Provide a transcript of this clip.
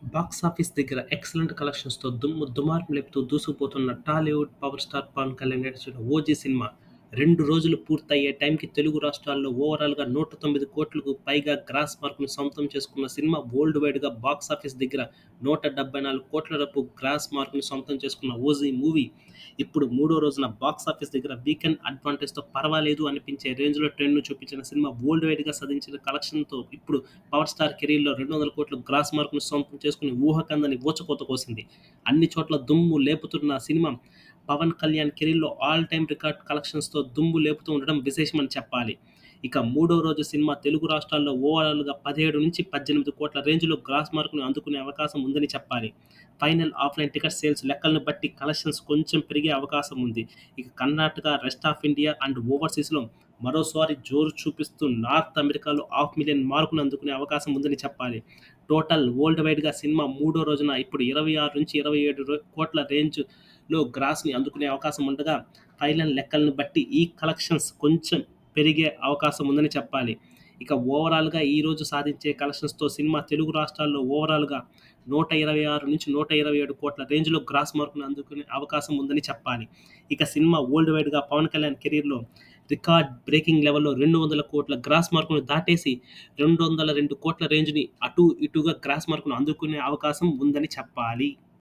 Box office దగ్గర excellent కలెక్షన్స్‌తో దుమారం లేపుతూ దూసుకుపోతున్న Tollywood power star Pawan Kalyan నటించిన 'ఓజీ' సినిమా 2 రోజులు పూర్తయ్యే టైంకి తెలుగు రాష్ట్రాల్లో ఓవరాల్‌గా 109,00,00,000కు పైగా గ్రాస్ మార్క్‌ను సొంతం చేసుకున్న సినిమా వరల్డ్ వైడ్‌గా బాక్సాఫీస్ దగ్గర 174,00,00,000 గ్రాస్ మార్క్‌ను సొంతం చేసుకున్న 'ఓజీ' మూవీ ఇప్పుడు మూడో రోజున బాక్సాఫీస్ దగ్గర వీకెండ్ అడ్వాంటేజ్‌తో పర్వాలేదు అనిపించే రేంజ్‌లో ట్రెండ్‌ను చూపించిన సినిమా వరల్డ్ వైడ్‌గా సాధించిన కలెక్షన్‌తో ఇప్పుడు పవర్ స్టార్ కెరీర్‌లో 200,00,00,000 గ్రాస్ మార్క్‌ను సొంతం చేసుకుని ఊహకందని ఊచకోత కోసింది. అన్ని చోట్ల దుమ్ము లేపుతున్న సినిమా పవన్ కళ్యాణ్ కెరీర్‌లో ఆల్ టైమ్ రికార్డ్ కలెక్షన్స్‌తో దుమ్ము లేపుతూ ఉండడం విశేషమని చెప్పాలి. ఇక మూడో రోజు సినిమా తెలుగు రాష్ట్రాల్లో ఓవరాల్‌గా 17-18 కోట్ల రేంజ్‌లో గ్రాస్ మార్క్‌ను అందుకునే అవకాశం ఉందని చెప్పాలి. ఫైనల్ ఆఫ్‌లైన్ టికెట్ సేల్స్ లెక్కలను బట్టి కలెక్షన్స్ కొంచెం పెరిగే అవకాశం ఉంది. ఇక Karnataka, rest of India and ఓవర్సీస్‌లో మరోసారి జోరు చూపిస్తూ నార్త్ అమెరికాలో 500,000 మార్కును అందుకునే అవకాశం ఉందని చెప్పాలి. టోటల్ వరల్డ్ వైడ్‌గా సినిమా మూడో రోజున ఇప్పుడు 26-27 కోట్ల రేంజ్‌లో గ్రాస్‌ని అందుకునే అవకాశం ఉండగా, ఫైనల్ లెక్కలను బట్టి ఈ కలెక్షన్స్ కొంచెం పెరిగే అవకాశం ఉందని చెప్పాలి. ఇక ఓవరాల్‌గా ఈరోజు సాధించే కలెక్షన్స్‌తో సినిమా తెలుగు రాష్ట్రాల్లో ఓవరాల్‌గా 126-127 కోట్ల రేంజ్‌లో గ్రాస్ మార్క్‌ను అందుకునే అవకాశం ఉందని చెప్పాలి. ఇక సినిమా వరల్డ్ వైడ్‌గా పవన్ కళ్యాణ్ కెరీర్‌లో రికార్డ్ బ్రేకింగ్ లెవెల్‌లో 200 కోట్ల గ్రాస్ మార్క్‌ను దాటేసి 202 కోట్ల రేంజ్‌ని అటూ ఇటూగా గ్రాస్ మార్క్‌ను అందుకునే అవకాశం ఉందని చెప్పాలి.